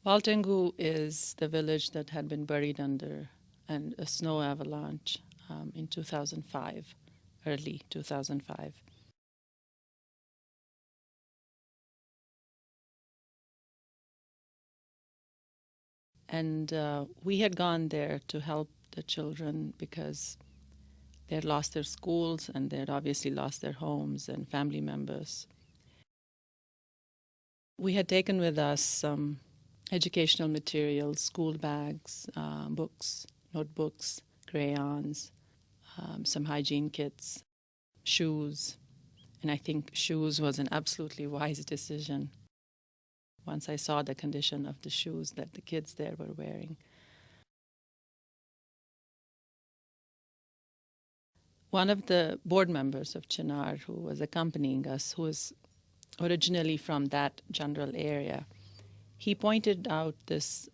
Waltengu is the village that had been buried under a snow avalanche in 2005, early 2005. And we had gone there to help the children because they had lost their schools and they had obviously lost their homes and family members. We had taken with us some educational materials, school bags, books, notebooks, crayons, some hygiene kits, shoes. And I think shoes was an absolutely wise decision once I saw the condition of the shoes that the kids there were wearing. One of the board members of Chinar who was accompanying us, who was originally from that general area, he pointed out this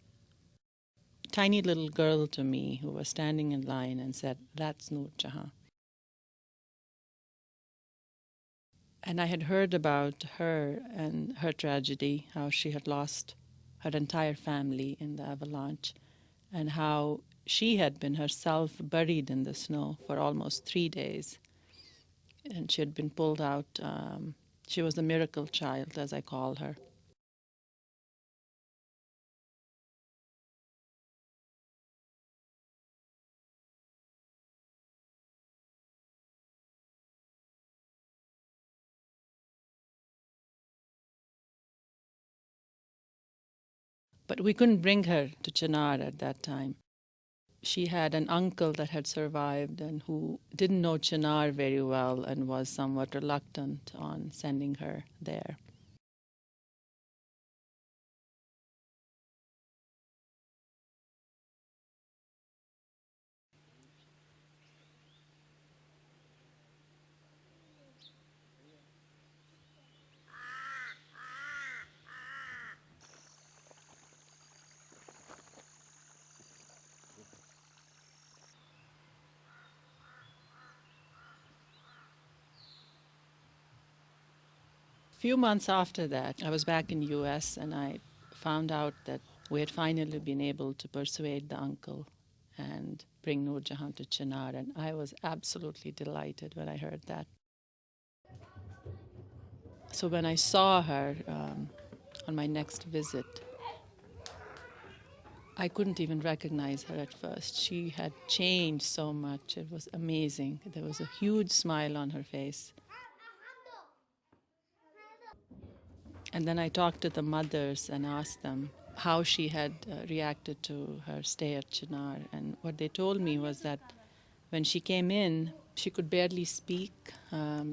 tiny little girl to me who was standing in line and said, "That's Noorjahan." And I had heard about her and her tragedy, how she had lost her entire family in the avalanche, and how she had been herself buried in the snow for almost 3 days. And she had been pulled out. She was a miracle child, as I call her. But we couldn't bring her to Chinar at that time. She had an uncle that had survived and who didn't know Chinar very well and was somewhat reluctant on sending her there. A few months after that, I was back in the US and I found out that we had finally been able to persuade the uncle and bring Noorjahan to Chinar, and I was absolutely delighted when I heard that. So when I saw her on my next visit, I couldn't even recognize her at first. She had changed so much. It was amazing. There was a huge smile on her face. And then I talked to the mothers and asked them how she had reacted to her stay at Chinar. And what they told me was that when she came in, she could barely speak.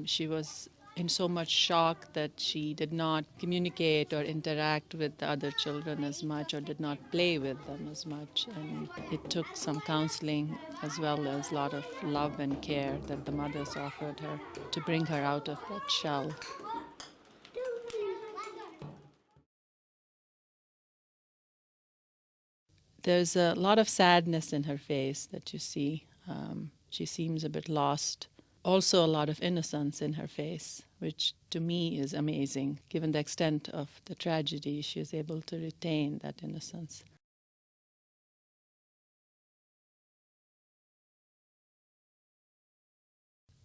She was in so much shock that she did not communicate or interact with the other children as much or did not play with them as much. And it took some counseling as well as a lot of love and care that the mothers offered her to bring her out of that shell. There's a lot of sadness in her face that you see. She seems a bit lost. Also, a lot of innocence in her face, which to me is amazing. Given the extent of the tragedy, she is able to retain that innocence.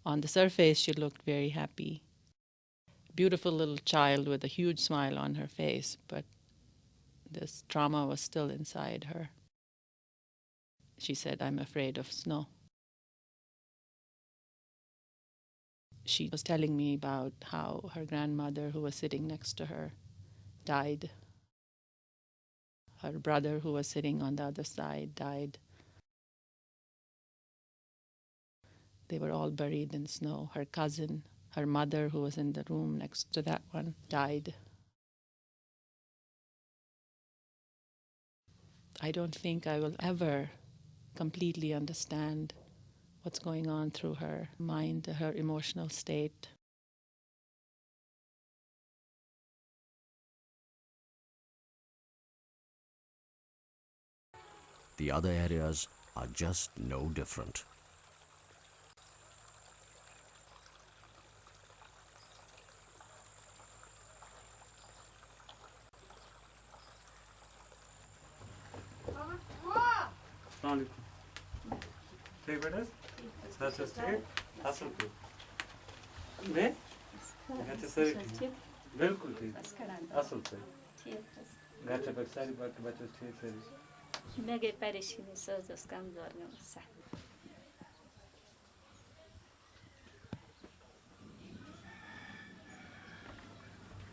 On the surface, she looked very happy. Beautiful little child with a huge smile on her face, but this trauma was still inside her. She said, "I'm afraid of snow." She was telling me about how her grandmother, who was sitting next to her, died. Her brother, who was sitting on the other side, died. They were all buried in snow. Her cousin, her mother, who was in the room next to that one, died. I don't think I will ever completely understand what's going on through her mind, her emotional state. The other areas are just no different. Assalamualaikum. ठीक बेटा सच ठीक असल पे मैं अच्छा sir ठीक बिल्कुल ठीक असल पे घर पे सारी बात बच्चों ठीक सर मैं गई परेशानी सोच उस कमजोर में मुझसे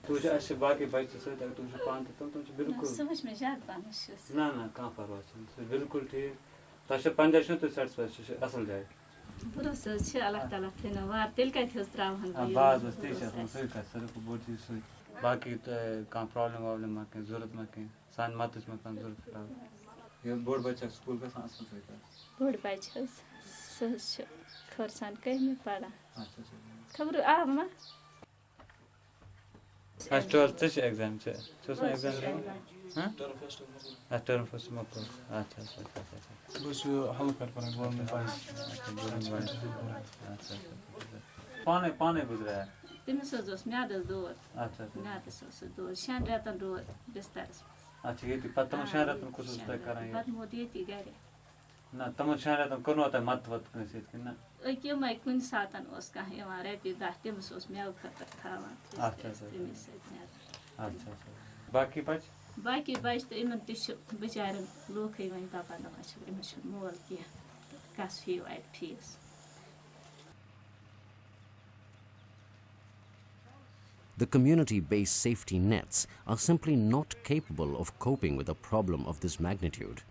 तुझे अच्छे बाकी बच्चों से तक तुझे पान तो तुझे बिल्कुल समझ में ज्यादा पामुश ना ना कहाँ पर हो बिल्कुल ठीक ताशे पंजाश तो सेटिस्फाई असल जाए भरोसा छ अल्लाह ताला थे ना वार तिल का थे त्रावन बात बस ठीक है सही का सर को बहुत चीज सही बाकी तो कहाँ प्रॉब्लम में के जरूरत में के सान मत में कहाँ जरूरत ये बोर्ड बच्चा स्कूल का सांस में था बोर्ड बच्चा सच खरसान कहीं में पड़ा अच्छा खबर आ मां आज 12th एग्जाम छे छोसना एग्जाम हां टर्म फर्स्ट में को अच्छा बस हल कर पर गवर्नमेंट अच्छा पाने पाने गुजरा है तिमी सोचोस म्यादस दूर अच्छा म्यादस सो दूर शान रतन दूर बिस्तर अच्छा ये पत्तम शहरतन कुछ उस कराएं बात मोदी ती गरे ना तम शहरतन कोनो होता मत वत कसे कि ना ओय क्यों मैं कुन सातन ओस का है हमारे पे दाते में सोस म्याव खतर खावा अच्छा अच्छा बाकी बाकी तो इमन तिश बेचारन लोक है वहीं पापा ना छ इमन मोल के कास फी वाइट फीस The community-based safety nets are simply not capable of coping with a problem of this magnitude.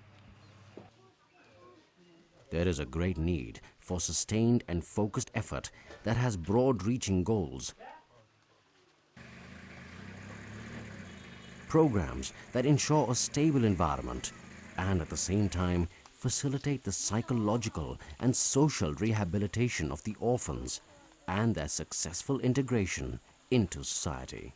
There is a great need for sustained and focused effort that has broad-reaching goals. Programs that ensure a stable environment and at the same time facilitate the psychological and social rehabilitation of the orphans and their successful integration into society.